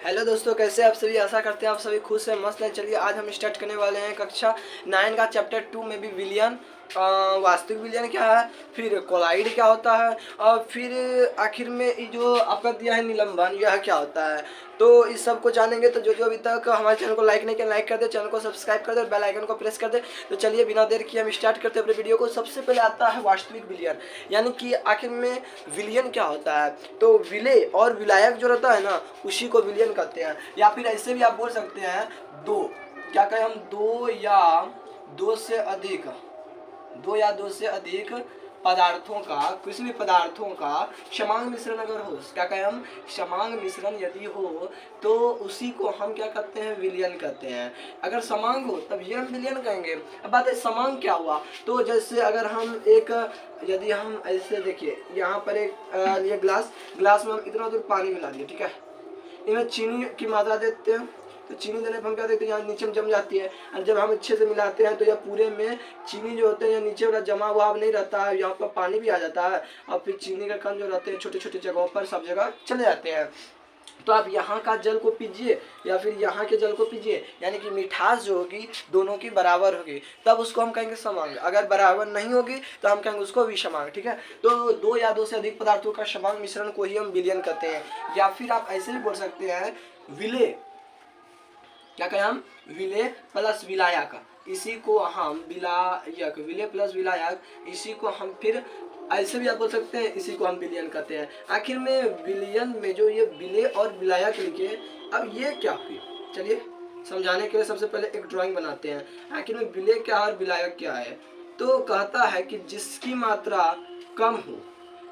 Hello दोस्तों, कैसे आप सभी। आशा करते हैं आप सभी खुश हैं, मस्त हैं। चलिए आज हम स्टार्ट करने वाले हैं कक्षा 9 का चैप्टर 2 में भी विलियन। वास्तविक विलियन क्या है, फिर कोलाइड क्या होता है, और फिर आखिर में ये जो आपका दिया है निलंबन, यह क्या होता है। तो इस सब को जानेंगे। तो जो जो अभी तक हमारे चैनल को लाइक नहीं किया, लाइक कर दे, चैनल को सब्सक्राइब कर दे, बेल आइकन को प्रेस कर दे। तो चलिए बिना देर किए हम स्टार्ट करते हैं अपने वीडियो को। सबसे पहले आता है वास्तविक विलियन, यानी कि आखिर में विलियन क्या होता है। तो विलय और विलायक जो रहता है ना, उसी को विलियन कहते हैं। या फिर ऐसे भी आप बोल सकते हैं दो, क्या कहें हम, दो या दो से अधिक पदार्थों का, किसी भी पदार्थों का समांग मिश्रण अगर हो, क्या कहें हम, समांग मिश्रण यदि हो तो उसी को हम क्या कहते हैं, विलियन कहते हैं। अगर समांग हो तब ये हम विलियन कहेंगे। अब बात है समांग क्या हुआ। तो जैसे अगर हम यदि हम ऐसे देखिए, यहाँ पर एक ये ग्लास में हम इतना दूर पानी मिला दिए, ठीक है, इनमें चीनी की मात्रा देते हैं। तो चीनी देने पर हम क्या देखते हैं, यहाँ नीचे में जम जाती है। और जब हम अच्छे से मिलाते हैं तो यह पूरे में चीनी जो होते हैं नीचे वाला जमा हुआ नहीं रहता है, यहाँ पर पानी भी आ जाता है। और फिर चीनी का कण जो रहते हैं छोटे छोटे जगहों पर सब जगह चले जाते हैं। तो आप यहाँ का जल को पीजिए या फिर यहाँ के जल को पीजिए, यानी कि मिठास जो होगी दोनों की बराबर होगी, तब उसको हम कहेंगे समांग। अगर बराबर नहीं होगी तो हम कहेंगे उसको विषमांग, ठीक है। तो दो या दो से अधिक पदार्थों का समांग मिश्रण को ही हम विलयन कहते हैं। या फिर आप ऐसे भी बोल सकते हैं विलय, क्या कहें हम, विलय प्लस विलायक, इसी को हम विलायक, विलय प्लस विलायक, इसी को हम फिर ऐसे भी आप बोल सकते हैं, इसी को हम विलयन कहते हैं। आखिर में विलयन में जो ये विलय और विलायक लिखे, अब ये क्या हुई, चलिए समझाने के लिए सबसे पहले एक ड्राइंग बनाते हैं। आखिर में विलय क्या है और विलायक क्या है। तो कहता है कि जिसकी मात्रा कम हो,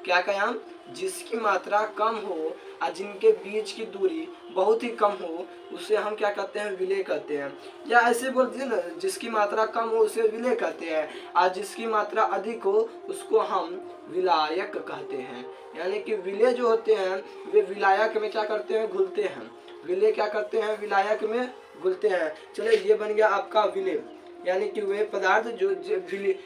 क्या कहें हम, जिसकी मात्रा कम हो और जिनके बीच की दूरी बहुत ही कम हो, उसे हम क्या कहते हैं, विलय कहते हैं। या ऐसे बोल दीजिए ना, जिसकी मात्रा कम हो उसे विलय कहते हैं, और जिसकी मात्रा अधिक हो उसको हम विलायक कहते हैं। यानी कि विलय जो होते हैं वे विलायक में क्या करते हैं, घुलते हैं। विलय क्या करते हैं, विलायक में घुलते हैं। चलिए ये बन गया आपका विलय, यानी कि वे पदार्थ जो विलय,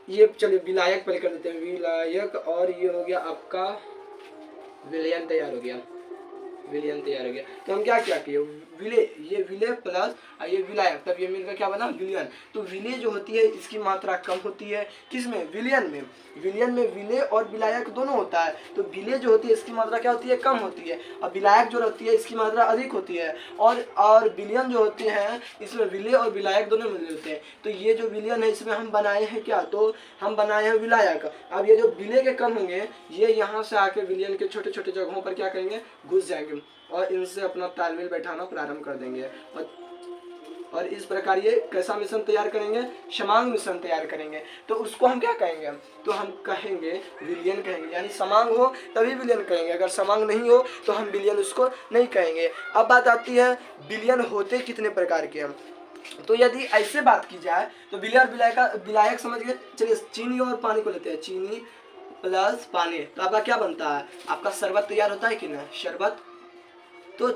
ये चलिए विलायक पहले कर देते हैं, विलायक, और ये हो गया आपका विलयन तैयार हो गया, विलयन तैयार हो गया। तो हम क्या क्या किए, विलय, ये विलय प्लस ये विलायक, तब ये मिलकर क्या बना, विलयन। तो विलय जो होती है इसकी मात्रा कम होती है, किसमें, विलयन में। विलयन में विलय और विलायक दोनों होता है। तो विलय जो होती है इसकी मात्रा क्या होती है, कम होती है, और विलायक जो रहती है इसकी मात्रा अधिक होती है। और विलयन जो होते हैं इसमें विलय और विलायक दोनों मिले होते हैं। तो ये जो विलयन है इसमें हम बनाए हैं क्या, तो हम बनाए हैं विलायक। अब ये जो विलय के कण होंगे ये यहाँ से आके विलयन के छोटे छोटे जगहों पर क्या करेंगे, घुस जाएंगे और इनसे अपना तालमेल बैठाना प्रारंभ कर देंगे। और इस प्रकार ये कैसा मिश्रण तैयार करेंगे, समांग मिश्रण तैयार करेंगे। तो उसको हम क्या कहेंगे, तो हम कहेंगे विलयन कहेंगे। यानी समांग हो तभी विलयन कहेंगे, अगर समांग नहीं हो तो हम विलयन उसको नहीं कहेंगे। अब बात आती है विलयन होते कितने प्रकार के हम। तो यदि ऐसे बात की जाए तो विलय और विलायक समझ गए। चलिए चीनी और पानी को लेते हैं, चीनी प्लस पानी, तो आपका क्या बनता है, आपका शरबत तैयार होता है कि ना, शरबत। तो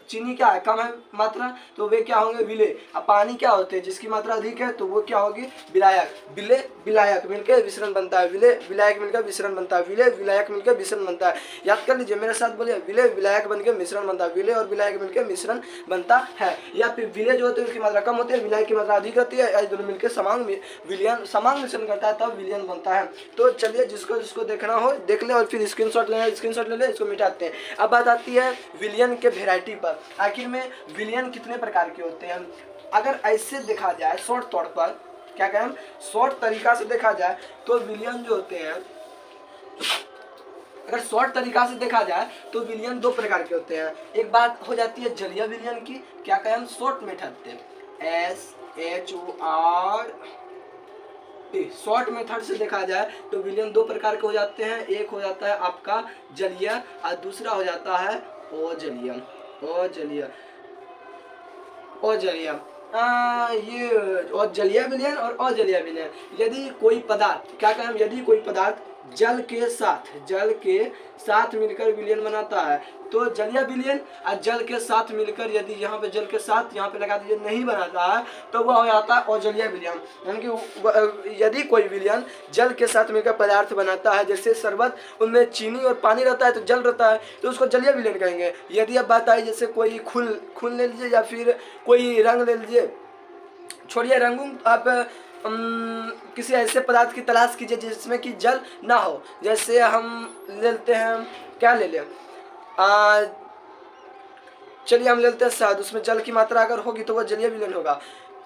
चीनी क्या है, कम है मात्रा, तो वे क्या होंगे, विलय। अब पानी क्या होते हैं, जिसकी मात्रा अधिक है तो वो क्या होगी, विलायक। विलय विलायक मिलकर विश्रण बनता है, विलय विलायक मिलकर विश्रण बनता है, विलय विलायक मिलकर मिश्रण बनता है। याद कर लीजिए, मेरे साथ बोलिए, विलय विलायक बनकर मिश्रण बनता है, विलय और विलायक मिलकर मिश्रण बनता है। या फिर विलय जो होते हैं उसकी मात्रा कम होती है, विलायक की मात्रा अधिक रहती है, दोनों मिलकर समांग मिश्रण करता है, तब विलयन बनता है। तो चलिए जिसको जिसको देखना हो देख ले, और फिर स्क्रीनशॉट लेना, स्क्रीनशॉट ले ले, इसको मिटाते हैं। अब बात आती है विलयन के वेराइटी पर। आखिर में विलयन कितने प्रकार के होते हैं। अगर ऐसे देखा जाए शॉर्ट तौर पर, क्या कहें हम, शॉर्ट तरीका से देखा जाए तो विलयन जो होते हैं, अगर शॉर्ट तरीका से देखा जाए तो विलयन दो प्रकार के होते हैं। एक बात हो जाती है जलीय विलयन की, क्या कहें हम, शॉर्ट मेथड से, SHORT। शॉर्ट मेथड से देखा जाए तो विलयन दो प्रकार के हो जाते हैं। एक हो जाता है आपका जलीय और दूसरा हो जाता है अजलीय। ये और जलीय विलयन और अजलीय विलयन। यदि कोई पदार्थ, क्या कहें, यदि कोई पदार्थ जल के साथ मिलकर विलयन बनाता है। तो जलीय विलयन और जल के साथ मिलकर, यदि यहाँ पे जल के साथ यहाँ पे लगा दीजिए नहीं बनाता है तो वह हो जाता है अजलीय विलयन। यानी कि यदि कोई विलयन जल के साथ मिलकर पदार्थ बनाता है, जैसे शरबत, उनमें चीनी और पानी रहता है तो जल रहता है, तो उसको जलीय विलयन कहेंगे। यदि अब बात आई जैसे कोई खून ले लीजिए या फिर कोई रंग ले लीजिए, छोड़िए रंगों, आप किसी ऐसे पदार्थ की तलाश कीजिए जिसमें कि जल ना हो। जैसे हम लेते हैं, क्या ले लें, चलिए हम लेते हैं शहद, उसमें जल की मात्रा अगर होगी तो वह जलीय विलयन होगा।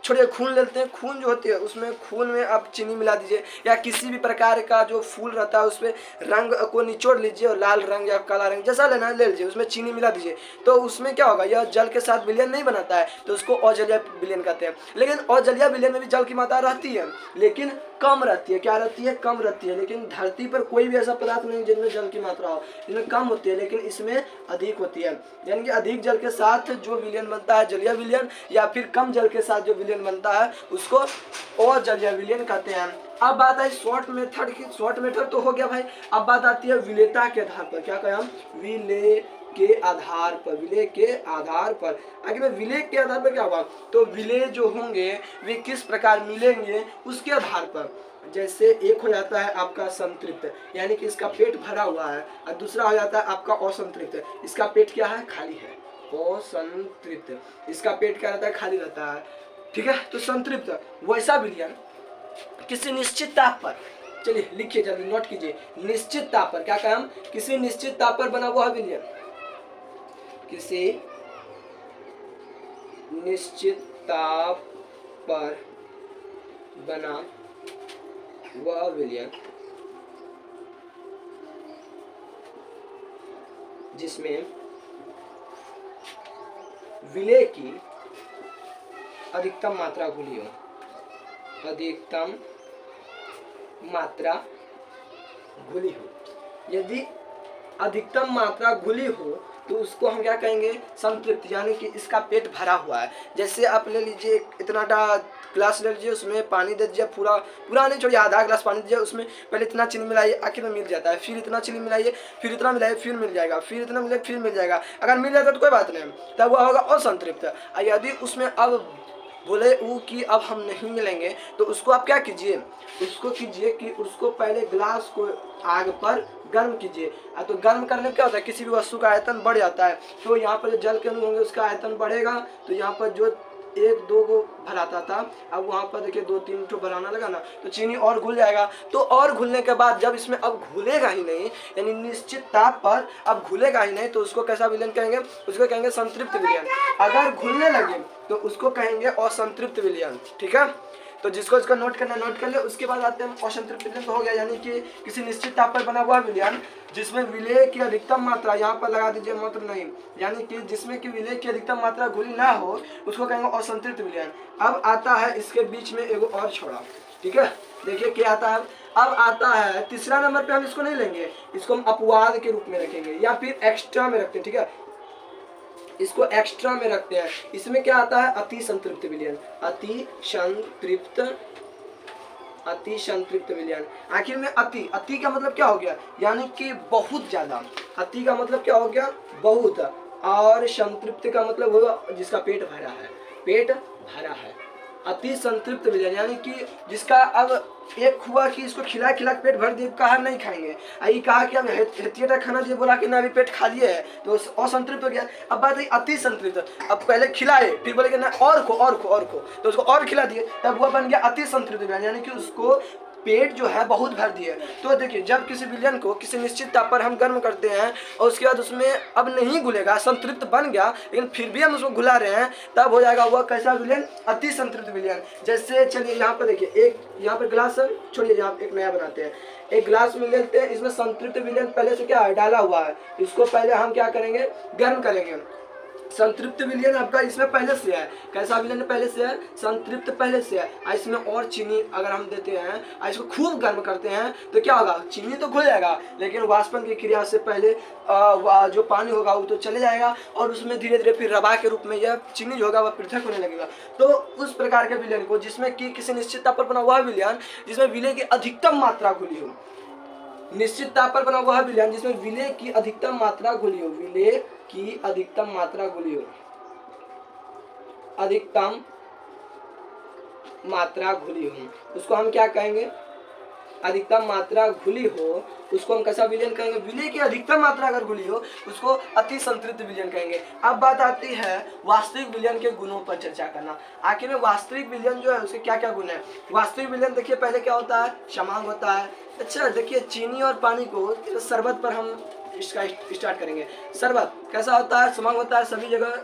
छोड़िए खून लेते हैं, खून जो होती है उसमें खून में आप चीनी मिला दीजिए, या किसी भी प्रकार का जो फूल रहता है उसमें रंग को निचोड़ लीजिए और लाल रंग या काला रंग जैसा लेना है ले लीजिए, उसमें चीनी मिला दीजिए, तो उसमें क्या होगा, यह जल के साथ विलयन नहीं बनाता है, तो उसको अजलीय विलयन कहते हैं। लेकिन अजलीय विलयन में भी जल की मात्रा रहती है, लेकिन कम रहती है। क्या रहती है? कम रहती है। लेकिन धरती पर कोई भी ऐसा पदार्थ नहीं जिनमें जल की मात्रा हो, इनमें कम होती है लेकिन इसमें अधिक होती है। यानी कि अधिक जल के साथ जो विलयन बनता है जलीय विलयन, या फिर कम जल के साथ जो विलयन बनता है उसको अजलीय विलयन कहते हैं। अब बात आई शॉर्ट मेथड की। शॉर्ट मेथड तो हो गया भाई, अब बात आती है विलेयता के आधार पर। क्या कहें हम? विलेय के आधार पर, विलेय के आधार पर। आगे में विलेय के आधार पर क्या होगा, तो विलेय जो होंगे वे किस प्रकार मिलेंगे उसके आधार पर। जैसे एक हो जाता है आपका संतृप्त, यानी कि इसका पेट भरा हुआ है, और दूसरा हो जाता है आपका असंतृप्त, इसका पेट क्या है? खाली है। असंतृप्त, इसका पेट क्या रहता है? खाली रहता है। ठीक है, तो संतृप्त वैसा विलयन किसी निश्चित ताप पर, चलिए लिखिए जल्दी नोट कीजिए, निश्चित ताप पर। क्या कहें हम? किसी निश्चित ताप पर बना हुआ विलयन, किसी निश्चित ताप पर बना हुआ विलयन जिसमें विलेय की अधिकतम मात्रा घुली हो, अधिकतम मात्रा घुली हो। यदि अधिकतम मात्रा घुली हो तो उसको हम क्या कहेंगे? संतृप्त, यानी कि इसका पेट भरा हुआ है। जैसे आप ले लीजिए इतना ग्लास ले लीजिए, उसमें पानी दे दीजिए, पूरा नहीं छोड़िए, आधा ग्लास पानी दीजिए, उसमें पहले इतना चीनी मिलाइए, आखिर में मिल जाता है, फिर इतना चीनी मिलाइए, फिर इतना मिलाइए, फिर मिल जाएगा, फिर इतना मिलाइए, फिर मिल जाएगा। अगर मिल जाता तो कोई बात नहीं, तब वह होगा असंतृप्त। यदि उसमें अब बोले वो कि अब हम नहीं मिलेंगे, तो उसको आप क्या कीजिए, उसको कीजिए कि उसको पहले ग्लास को आग पर गर्म कीजिए। तो गर्म करने में क्या होता है, किसी भी वस्तु का आयतन बढ़ जाता है, तो यहाँ पर जो जल के अणु होंगे उसका आयतन बढ़ेगा। तो यहाँ पर जो 1-2 को भराता था, अब वहाँ पर देखिए 2-3 ठो भराना लगा ना, तो चीनी और घुल जाएगा। तो और घुलने के बाद जब इसमें अब घुलेगा ही नहीं, यानी निश्चित ताप पर अब घुलेगा ही नहीं, तो उसको कैसा विलयन कहेंगे? उसको कहेंगे संतृप्त विलयन। अगर घुलने लगे तो उसको कहेंगे असंतृप्त विलयन। ठीक है, तो जिसको इसका नोट करना नोट कर ले। उसके बाद आते हैं असंतृप्त विलयन, तो हो गया, यानी कि किसी निश्चित ताप पर बना हुआ विलयन जिसमें विलेय की अधिकतम मात्रा, यहाँ पर लगा दीजिए मात्रा नहीं, यानी कि जिसमें कि विलेय की अधिकतम मात्रा घुली ना हो उसको कहेंगे असंतृप्त विलयन। अब आता है इसके बीच में एगो और छोड़ा। ठीक है, देखिए क्या आता है। अब आता है तीसरा नंबर पे, हम इसको नहीं लेंगे, इसको हम अपवाद के रूप में रखेंगे या फिर एक्स्ट्रा में रखते हैं। ठीक है, इसको एक्स्ट्रा में रखते हैं। इसमें क्या आता है? अति संतृप्त विलयन, अति संतृप्त विलयन। आखिर में अति का मतलब क्या हो गया? यानी कि बहुत ज्यादा। अति का मतलब क्या हो गया? बहुत। और संतृप्त का मतलब होगा जिसका पेट भरा है, पेट भरा है। अति संतृप्त विलयन यानी कि जिसका अब एक हुआ कि इसको खिला खिला पेट भर दिए, कहा नहीं खाएंगे, ये कहा कि अब हेतिया खाना चाहिए, बोला कि ना अभी पेट खाली है, तो असंतृप्त हो गया। अब बात है अति संतृप्त, अब पहले खिलाए फिर बोले कि ना और खो, तो उसको और खिला दिए, तब वह बन गया अति संतृप्त विलयन, यानी कि उसको पेट जो है बहुत भर दिए। तो देखिए जब किसी विलयन को किसी निश्चित ताप पर हम गर्म करते हैं और उसके बाद उसमें अब नहीं घुलेगा, संतृप्त बन गया, लेकिन फिर भी हम उसको घुला रहे हैं, तब हो जाएगा वह कैसा विलयन? अति संतृप्त विलयन। जैसे चलिए यहाँ पर देखिए, एक यहाँ पर गिलास छोड़िए, यहाँ एक नया बनाते हैं, एक गिलास में लेते हैं, इसमें संतृप्त विलयन पहले से क्या है? डाला हुआ है। इसको पहले हम क्या करेंगे? गर्म करेंगे। संतृप्त विलयन आपका इसमें पहले से है। कैसा विलयन पहले से है? संतृप्त पहले से है। इसमें और चीनी अगर हम देते हैं, इसको खूब गर्म करते हैं, तो क्या होगा? चीनी तो घुल जाएगा, लेकिन वाष्पन की क्रिया से पहले जो पानी होगा वो तो चले जाएगा, और उसमें धीरे धीरे फिर रवा के रूप में यह चीनी जो होगा वह पृथक होने लगेगा। तो उस प्रकार के विलयन को, जिसमें कि किसी निश्चित ताप पर बना हुआ विलयन जिसमें विलय की अधिकतम मात्रा घुली हो, निश्चित ताप पर बना वह विलयन जिसमें विलेय की अधिकतम मात्रा घुली हो, विलेय की अधिकतम मात्रा घुली हो, अधिकतम मात्रा घुली हो, उसको हम क्या कहेंगे, अधिकतम मात्रा घुली हो उसको हम कैसा विलयन कहेंगे, विलेय की अधिकतम मात्रा अगर घुली हो उसको अति संतृप्त विलयन कहेंगे। अब बात आती है वास्तविक विलयन के गुणों पर चर्चा करना। आखिर में वास्तविक विलयन जो है उसके क्या क्या गुण है। वास्तविक विलयन देखिए पहले क्या होता है, क्षमांग होता है। अच्छा देखिए चीनी और पानी को शरबत पर हम इसका स्टार्ट करेंगे। शरबत कैसा होता है, क्षमांग होता है, सभी जगह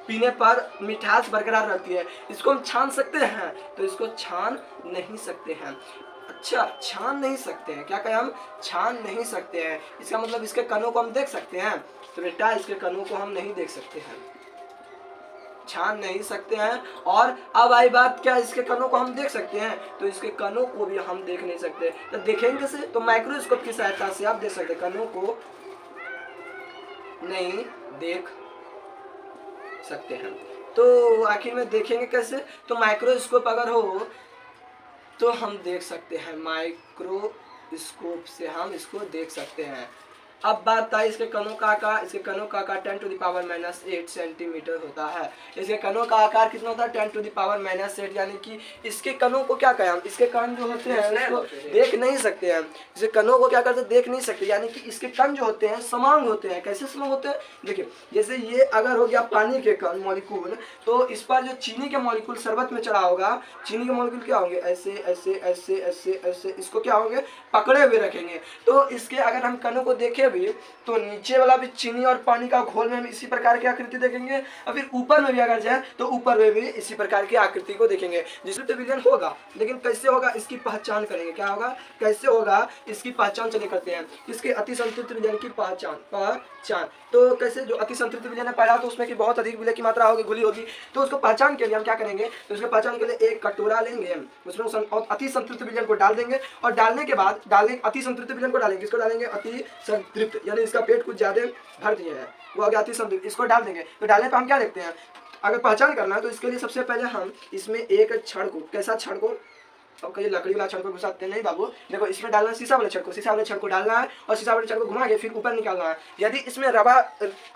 पीने पर मिठास बरकरार रहती है। इसको हम छान सकते हैं, तो इसको छान नहीं सकते हैं। अच्छा छान नहीं सकते हैं, क्या कहें हम, छान नहीं सकते हैं। इसका मतलब इसके कणों को हम देख सकते हैं, तो बेटा इसके कणों को हम नहीं देख सकते हैं, छान नहीं सकते हैं। और अब आई बात क्या, इसके कणों को हम देख सकते हैं, तो इसके कणों को भी हम देख नहीं सकते। तो देखेंगे कैसे, तो माइक्रोस्कोप की सहायता से आप देख सकते हैं, कणों को नहीं देख सकते हैं। तो आखिर में देखेंगे कैसे, तो माइक्रोस्कोप अगर हो तो हम देख सकते हैं, माइक्रोस्कोप से हम इसको देख सकते हैं। अब बात आई इसके कणों का आकार, इसके कणों का आकार 10⁻⁻8 सेंटीमीटर होता है। इसके कणों का आकार कितना होता है, 10⁻⁸ यानी कि इसके कणों को क्या कहें हम, इसके कण जो होते हैं उसको देख नहीं सकते हैं। इसके कणों को क्या करते हैं, देख नहीं सकते, यानी कि इसके कण जो होते हैं समान होते हैं। कैसे समान होते हैं, देखिए जैसे ये अगर हो गया पानी के कण मॉलिक्यूल, तो इस पर जो चीनी के मॉलिक्यूल शरबत में चढ़ा होगा, चीनी के मॉलिक्यूल क्या होंगे, ऐसे ऐसे ऐसे ऐसे ऐसे इसको क्या होंगे, पकड़े हुए रखेंगे। तो इसके अगर हम कणों को देखें भी, तो नीचे वाला भी चीनी और पानी का घोल में हम इसी प्रकार की आकृति देखेंगे, और फिर ऊपर में भी अगर जाए तो ऊपर में भी इसी प्रकार की आकृति को देखेंगे, जिसमें तो विलयन होगा। लेकिन कैसे होगा, इसकी पहचान करेंगे। क्या होगा, कैसे होगा, इसकी पहचान चलिए करते हैं। इसके अति संतृप्त विलयन की पहचान तो कैसे, जो अति संतृप्त विलयन है पहला, तो उसमें की बहुत अधिक विलय की मात्रा होगी, घुली होगी। तो उसको पहचान के लिए हम क्या करेंगे, तो उसके पहचान के लिए एक कटोरा लेंगे, उसमें अति संतृप्त विलयन को डाल देंगे, और डालने के बाद अति संतृप्त विलयन को डालेंगे, किसको डालेंगे, अति संतृप्त, यानी इसका पेट कुछ ज्यादा भर दिया है, वो हो गया अति संतृप्त। इसको डाल देंगे, तो डालने पर हम क्या देखते हैं, अगर पहचान करना है तो इसके लिए सबसे पहले हम इसमें एक छड़ को, कैसा छड़ को, अब कहीं लकड़ी वाला छड़ को घुसाते नहीं बाबू, देखो इसमें डालना है शीशा वाले छड़ को, शीशा वाले छड़ को डालना है, और शीशा वाले छड़ को घुमा के फिर ऊपर निकालना है। यदि इसमें रवा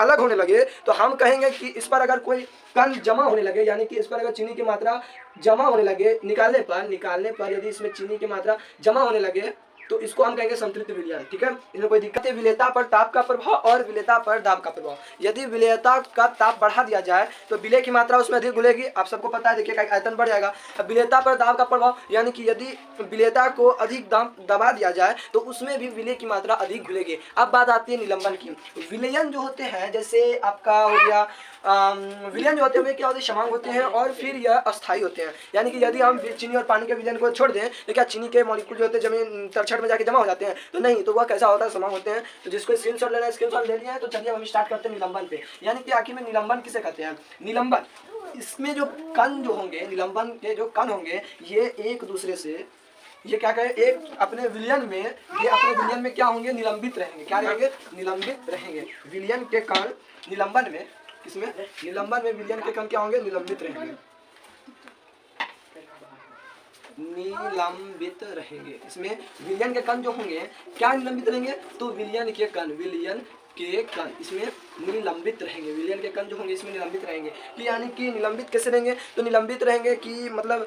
अलग होने लगे तो हम कहेंगे कि इस पर अगर कोई कण जमा होने लगे, यानी कि इस पर अगर चीनी की मात्रा जमा होने लगे, निकालने पर यदि इसमें चीनी की मात्रा जमा होने लगे तो इसको हम कहेंगे संतृप्त विलयन। ठीक है, इसमें कोई दिक्कत है। विलेयता पर ताप का प्रभाव और विलेयता पर दाब का प्रभाव। यदि विलेयता का ताप बढ़ा दिया जाए तो विलेय की मात्रा उसमें अधिक घुलेगी, आप सबको पता है, देखिए आयतन बढ़ जाएगा। अब विलेयता पर दाब का प्रभाव, यानी कि यदि विलेयता को अधिक दबा दिया जाए तो उसमें भी विलेय की मात्रा अधिक घुलेगी। अब बात आती है निलंबन की। विलयन जो होते हैं, जैसे आपका हो गया विलयन जो होते हैं वे क्या होते हैं, क्षमांग होते हैं, और फिर यह अस्थायी होते हैं। यानी कि यदि हम चीनी और पानी के विलयन को छोड़ दें तो क्या चीनी के मॉलिक्यूल जो होते हैं जमीन तलछट में जाके जमा हो जाते हैं, तो नहीं, तो वह कैसा होता है, समांग होते हैं। तो जिसको स्क्रीनशॉट लेना है स्क्रीनशॉट ले लिया है। तो चलिए हम स्टार्ट करते हैं निलंबन पे। यानी कि आखिर में निलंबन किसे कहते हैं, निलंबन, इसमें जो कण जो होंगे, निलंबन के जो कण होंगे, ये एक दूसरे से, ये क्या कहे, एक अपने विलयन में, ये अपने विलयन में क्या होंगे, निलंबित रहेंगे। क्या रहेंगे, निलंबित रहेंगे। विलयन के कण निलंबन में, किसमें, निलंबन में विलयन के कण क्या होंगे, निलंबित रहेंगे, निलंबित रहेंगे। इसमें विलयन के कण जो होंगे क्या निलंबित रहेंगे, तो विलयन के कण इसमें निलंबित रहेंगे। विलयन के कण जो होंगे इसमें निलंबित रहेंगे। कि यानी कि निलंबित कैसे रहेंगे, तो निलंबित रहेंगे कि मतलब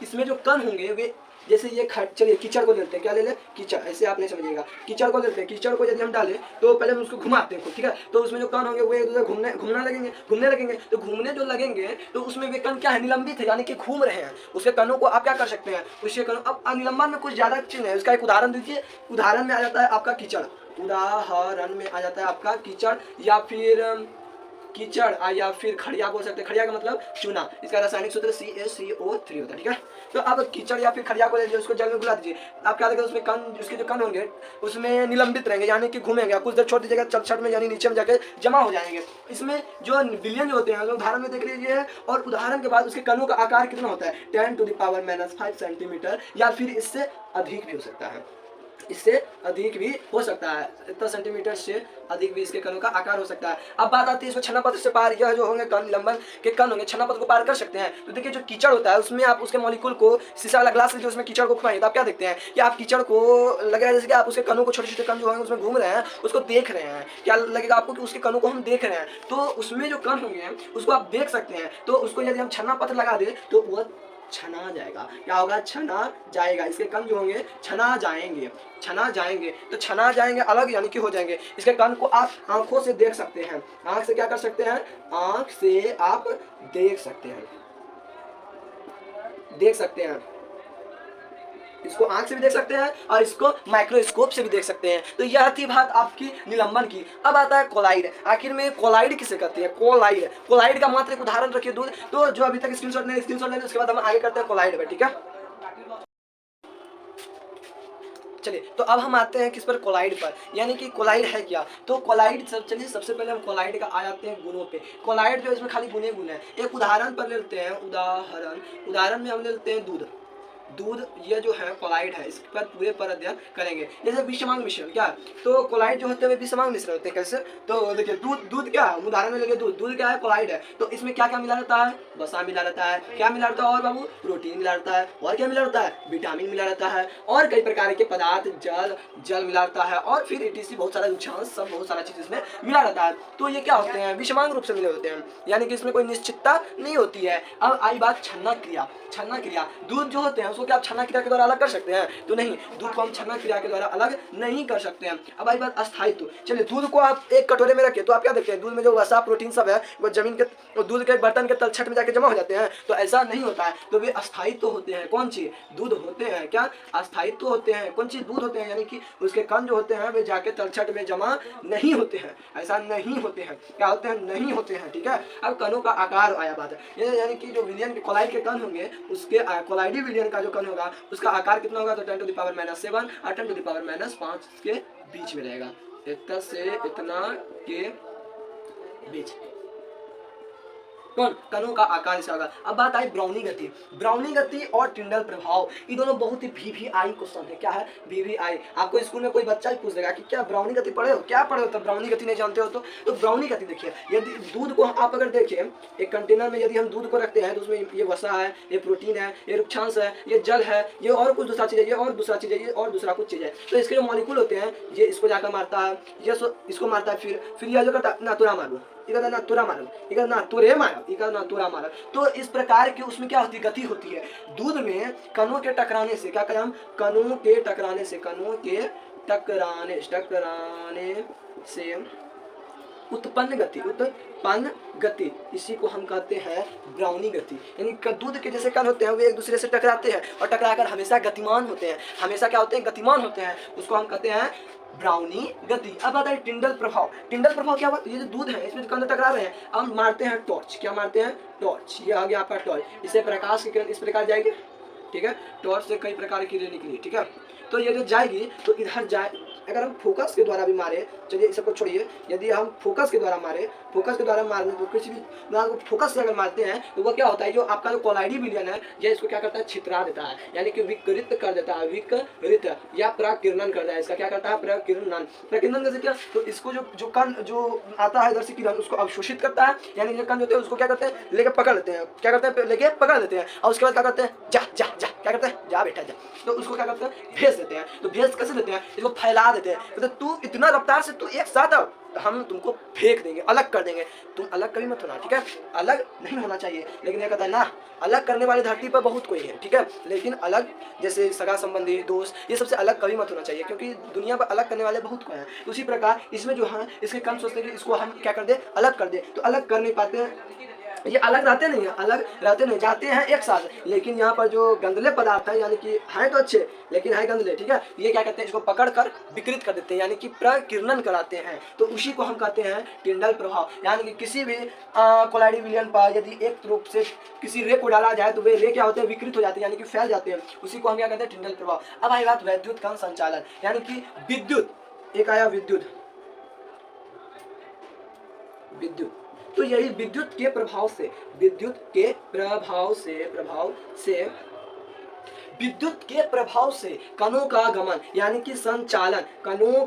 इसमें जो कण होंगे वे, जैसे ये चलिए कीचड़ को लेते हैं, क्या ले ले, कीचड़, ऐसे आप नहीं समझिएगा, कीचड़ को लेते हैं। कीचड़ को यदि हम डालें तो पहले हम उसको घुमाते हैं, ठीक है, तो उसमें जो कण होंगे वो एक दूसरे घूमने लगेंगे। तो घूमने जो लगेंगे तो उसमें वे कण क्या है, निलंबित है, यानी कि घूम रहे हैं। उसके कणों को आप क्या कर सकते हैं, उसके कणों, अब निलंबन में कुछ ज्यादा चिन्ह है, उसका एक उदाहरण दीजिए। उदाहरण में आ जाता है आपका कीचड़, उदाहरण में आ जाता है आपका कीचड़, या फिर कीचड़, या फिर खड़िया बोल सकते हैं। खड़िया का मतलब चूना, इसका रासायनिक सूत्र CaCO3 होता है। ठीक है, तो अब कीचड़ या फिर खड़िया को ले लीजिए, उसको जल में घुला दीजिए। आप क्या देखेंगे, उसमें कण, उसके जो कण होंगे उसमें निलंबित रहेंगे, यानी कि घूमेंगे। कुछ देर छोड़ दीजिएगा, चट में यानी नीचे में जाकर जमा हो जाएंगे। इसमें जो विलयन जो होते हैं उदाहरण में देख लीजिए, और उदाहरण के बाद उसके कणों का आकार कितना होता है, 10⁻⁻5 सेंटीमीटर, या फिर इससे अधिक भी हो सकता है। इससे अधिक भी हो सकता है, इतना सेंटीमीटर से अधिक भी इसके कणों का आकार हो सकता है। अब बात आती है इसको छन्नापत्र से पार, यह जो होंगे कण निलंबन के कण होंगे छन्नापत्र को पार कर सकते हैं। तो देखिए जो कीचड़ होता है उसमें आप उसके मॉलिक्यूल को शीशा वाला ग्लास से जो उसमें कीचड़ को घुमाएंगे तो आप क्या देखते हैं कि आप कीचड़ को लगेगा जैसे कि आप उसके कणों को, छोटे छोटे कण जो होंगे उसमें घूम रहे हैं, उसको देख रहे हैं। क्या लगेगा आपको कि उसके कणों को हम देख रहे हैं, तो उसमें जो कण होंगे उसको आप देख सकते हैं। तो उसको यदि हम छन्नापत्र लगा दें तो वह छना जाएगा। क्या होगा? छना जाएगा। इसके कण जो होंगे छना जाएंगे, छना जाएंगे। तो छना जाएंगे अलग यानी कि हो जाएंगे। इसके कण को आप आंखों से देख सकते हैं। आंख से क्या कर सकते हैं? आंख से आप देख सकते हैं, देख सकते हैं। इसको आंख से भी देख सकते हैं और इसको माइक्रोस्कोप से भी देख सकते हैं। तो यह थी बात आपकी निलंबन की। अब आता है कोलाइड। आखिर में कोलाइड किसे कहते हैं? कोलाइड, कोलाइड का मात्र एक उदाहरण रखिए दूध। तो जो अभी तक स्क्रीनशॉट लेंगे उसके बाद हम आगे करते हैं कोलाइड पे, ठीक है। चलिए तो अब हम आते हैं किस पर? कोलाइड पर। यानी कि कोलाइड है क्या? तो कोलाइड चलिए सबसे पहले हम कोलाइड का आ जाते हैं गुणों पे। कोलाइड जो इसमें खाली गुण गुण है। एक उदाहरण पर लेते हैं, उदाहरण में हम लेते हैं दूध। दूध ये जो है कोलाइड है, इस पर पूरे पर अध्ययन करेंगे। जैसे विषमांग मिश्रण क्या? तो कोलाइड जो होते हैं विषमांग मिश्रण होते हैं। कैसे? तो देखिए दूध क्या है, उदाहरण में लेंगे दूध क्या है? कोलाइड है। तो इसमें क्या क्या मिला रहता है? वसा मिला रहता है। क्या मिला रहता है और बाबू? प्रोटीन मिला रहता है। और क्या मिला रहता है? विटामिन मिला रहता है। और कई प्रकार के पदार्थ, जल मिला रहता है। और फिर ETC बहुत सारा रुचांश, सब बहुत सारा चीज इसमें मिला रहता है। तो ये क्या होते हैं? विषमांग रूप से मिले होते हैं, यानी कि इसमें कोई निश्चितता नहीं होती है। अब आई बात छन्ना क्रिया। छन्ना क्रिया, दूध जो होते हैं उसको क्या आप छन्ना क्रिया के द्वारा अलग कर सकते हैं? तो नहीं, दूध को हम छन्ना क्रिया के द्वारा अलग नहीं कर सकते हैं। अब आई बात अस्थायित्व। चलिए दूध को आप एक कटोरे में रखिए तो आप क्या देखते हैं? दूध में जो वसा, प्रोटीन सब है वो जमीन के, दूध के बर्तन के तलछट में जाके जमा हो जाते हैं। तो ऐसा नहीं होता है। तो वे अस्थायित्व होते हैं। कौन चीज? दूध होते हैं। क्या? अस्थायित्व होते हैं। कौन चीज? दूध होते हैं। यानी कि उसके कण जो होते हैं वे जाके तलछट में जमा नहीं होते हैं। ऐसा नहीं होते हैं। क्या होते हैं? नहीं होते हैं, ठीक है। अब कणों का आकार आया बात है, यानी कि जो विलियन के कोलाइड के कण होंगे उसके कोलाइडी विलियन का जो कण होगा उसका आकार कितना होगा? तो 10⁻⁻7 और 10⁻⁻5 के बीच में रहेगा। इतना से इतना के बीच कौन? कणों का आकार इसका होगा। अब बात आई ब्राउनी गति। ब्राउनी गति और टिंडल प्रभाव, ये दोनों बहुत ही VVI क्वेश्चन है। क्या है? VVI। आपको स्कूल में कोई बच्चा ही पूछ देगा कि क्या ब्राउनी गति पढ़े हो? क्या पढ़े हो? तो ब्राउनी गति नहीं जानते हो तो ब्राउनी गति देखिए। यदि दूध को आप अगर देखें एक कंटेनर में, यदि हम दूध को रखते हैं तो उसमें ये वसा है, ये प्रोटीन है, ये रुक्षांश है, ये जल है, ये और कुछ दूसरा चीज है, ये और दूसरा चीज है, ये और दूसरा कुछ चीज है। तो इसके जो मॉलिक्यूल होते हैं ये इसको जाकर मारता है, ये इसको मारता है, फिर यह जो करता है ना तुरा मारू, ना तुरा मारम, ना तुरे मारम, ना तुरा मारम। तो इस प्रकार की उसमें क्या होती है? गति होती है। दूध में कणों के टकराने से, क्या करें हम? कणों के टकराने से, कणों के टकराने से उत्पन्न गति, इसी को हम कहते हैं ब्राउनी गति। यानी दूध के जैसे कण होते हैं वे एक दूसरे से टकराते हैं और टकराकर हमेशा गतिमान होते हैं। हमेशा क्या होते हैं? गतिमान होते हैं। उसको हम कहते हैं ब्राउनी गति। अब आता है टिंडल प्रभाव। टिंडल प्रभाव क्या हुआ? ये जो दूध है इसमें कण टकरा रहे हैं, अब मारते हैं टॉर्च। क्या मारते हैं? टॉर्च। ये आ गया आपका टॉर्च। इससे प्रकाश की किरण इस प्रकार जाएगी, ठीक है। टॉर्च से कई प्रकार की किरण निकली, ठीक है। तो ये जो जाएगी तो इधर जाए, अगर हम फोकस के द्वारा भी मारे, चलिए इस सबको छोड़िए, यदि हम फोकस के द्वारा मारे, फोकस के द्वारा मारने तो किसी भी फोकस से अगर मारते हैं तो वो क्या होता है? जो आपका जो कोलाइडी विलियन है ये इसको क्या करता है? छितरा देता है, यानी कि विकृत कर देता है, विकृत या प्रकिरणन करता है। इसका क्या करता है? प्रकिरणन। प्रकिरणन कैसे? क्या? तो इसको जो कण जो आता है इधर से किरण उसको अवशोषित करता है, यानी जो कण होते हैं उसको क्या करते हैं? लेके पकड़ लेते हैं। क्या करते हैं? लेके पकड़ लेते हैं और उसके बाद क्या करते हैं? जा जा जा, क्या करते हैं? जा बेटा जा। तो उसको क्या करते हैं? भेज देते हैं। तो भेज कैसे देते हैं? इसको फैला देते हैं। तो तू इतना रफ्तार से तू एक साथ आओ, हम तुमको फेंक देंगे, अलग कर देंगे। तुम अलग कभी मत होना, ठीक है। अलग नहीं होना चाहिए, लेकिन ये कहता है ना, अलग करने वाली धरती पर बहुत कोई है, ठीक है, लेकिन अलग जैसे सगा संबंधी, दोस्त, ये सबसे अलग कभी मत होना चाहिए, क्योंकि दुनिया पर अलग करने वाले बहुत कोई हैं। उसी प्रकार इसमें जो है इसके कम सोचते हैं कि इसको हम क्या कर दे? अलग कर दे। तो अलग कर नहीं पाते हैं, ये अलग रहते नहीं है, अलग रहते नहीं, जाते हैं एक साथ, लेकिन यहाँ पर जो गंदले पदार्थ है, यानी कि हैं तो अच्छे लेकिन है गंदले, ठीक है, ये क्या कहते हैं? इसको पकड़ कर विकृत कर देते हैं, यानी कि प्रकिरणन कराते हैं। तो उसी को हम कहते हैं टिंडल प्रभाव। यानी कि किसी भी कोलाइडी विलियन पर यदि एक रूप से किसी रे को डाला जाए तो वे रे क्या होते हैं? विकृत हो जाते हैं, यानी कि फैल जाते हैं। उसी को हम क्या कहते हैं? टिंडल प्रभाव। अब आई बात वैद्युत कण संचालन, यानी कि विद्युत, एक आया विद्युत, तो यही विद्युत के प्रभाव से विद्युत के प्रभाव से कणों का गमन यानी कि संचालन, कणों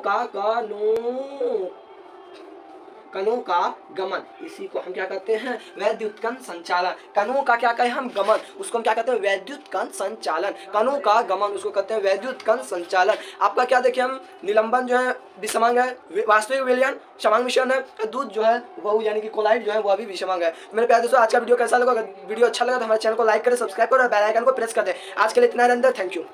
का गमन, इसी को हम क्या कहते हैं, वैद्युत कण संचालन। कणों का क्या कहें हम, गमन, उसको हम क्या कहते हैं, वैद्युत कण संचालन। कणों का गमन उसको कहते हैं वैद्युत कण संचालन। आपका क्या देखिए हम, निलंबन जो है विषमांग है, वास्तविक विलयन समांग मिश्रण है, दूध जो है वो यानी कि कोलाइड जो है वो अभी विषमांग है। मेरे प्यारे दोस्तों, आज का वीडियो कैसा लगा? अगर वीडियो अच्छा लगा तो हमारे चैनल को लाइक करें, सब्सक्राइब करें और बेल आइकन को प्रेस कर दें। आज के लिए इतना ही, थैंक यू।